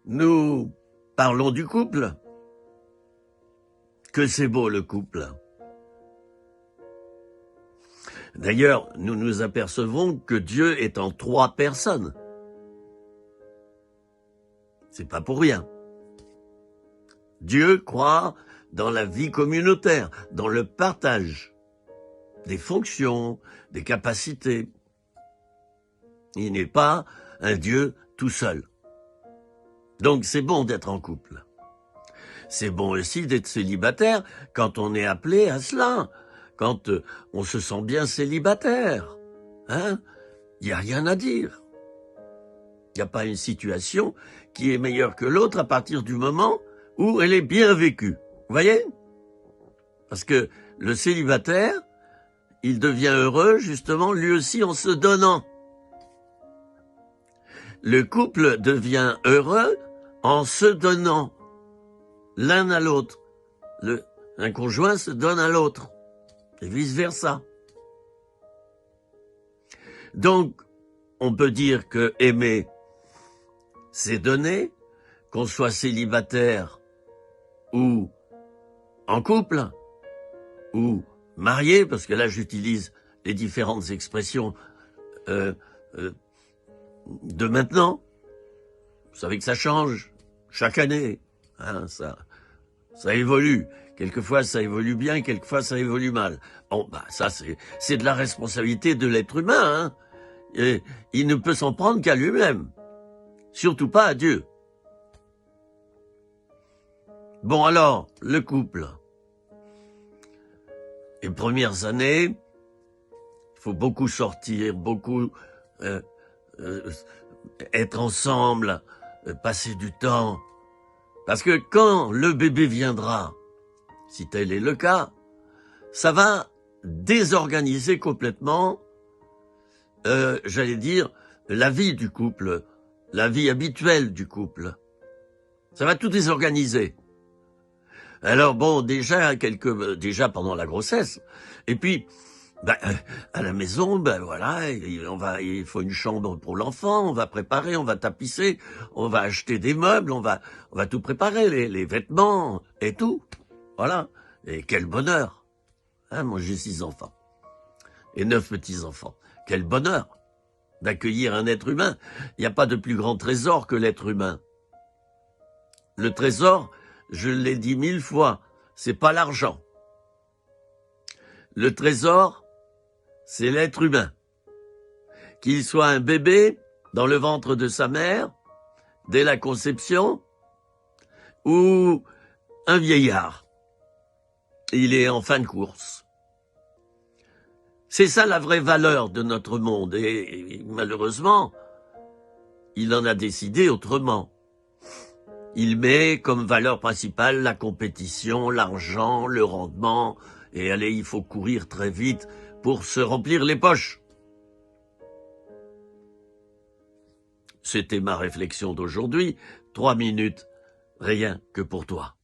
nous parlons du couple. Que c'est beau le couple. D'ailleurs, nous nous apercevons que Dieu est en 3 personnes. C'est pas pour rien. Dieu croit dans la vie communautaire, dans le partage des fonctions, des capacités. Il n'est pas un Dieu tout seul. Donc c'est bon d'être en couple. C'est bon aussi d'être célibataire quand on est appelé à cela, quand on se sent bien célibataire. Hein? Il n'y a rien à dire. Il n'y a pas une situation qui est meilleure que l'autre à partir du moment où elle est bien vécue. Vous voyez? Parce que le célibataire, il devient heureux justement lui aussi en se donnant. Le couple devient heureux en se donnant l'un à l'autre. Un conjoint se donne à l'autre et vice-versa. Donc, on peut dire que aimer, c'est donner, qu'on soit célibataire ou en couple, ou marié, parce que là j'utilise les différentes expressions de maintenant. Vous savez que ça change chaque année, hein, ça évolue. Quelquefois ça évolue bien, quelquefois ça évolue mal. Bon, bah ça c'est de la responsabilité de l'être humain, hein. Et il ne peut s'en prendre qu'à lui-même, surtout pas à Dieu. Bon alors, le couple. Les premières années, il faut beaucoup sortir, beaucoup être ensemble, passer du temps. Parce que quand le bébé viendra, si tel est le cas, ça va désorganiser complètement, j'allais dire, la vie du couple, la vie habituelle du couple. Ça va tout désorganiser. Alors bon, déjà pendant la grossesse, et puis à la maison, voilà, il faut une chambre pour l'enfant, on va préparer, on va tapisser, on va acheter des meubles, on va tout préparer, les vêtements et tout. Voilà. Et quel bonheur. Hein, moi j'ai 6 enfants et 9 petits-enfants. Quel bonheur d'accueillir un être humain. Il n'y a pas de plus grand trésor que l'être humain. Le trésor, je l'ai dit 1000 fois, c'est pas l'argent. Le trésor, c'est l'être humain. Qu'il soit un bébé dans le ventre de sa mère, dès la conception, ou un vieillard. Il est en fin de course. C'est ça la vraie valeur de notre monde. Et malheureusement, il en a décidé autrement. Il met comme valeur principale la compétition, l'argent, le rendement, et allez, il faut courir très vite pour se remplir les poches. C'était ma réflexion d'aujourd'hui, 3 minutes, rien que pour toi.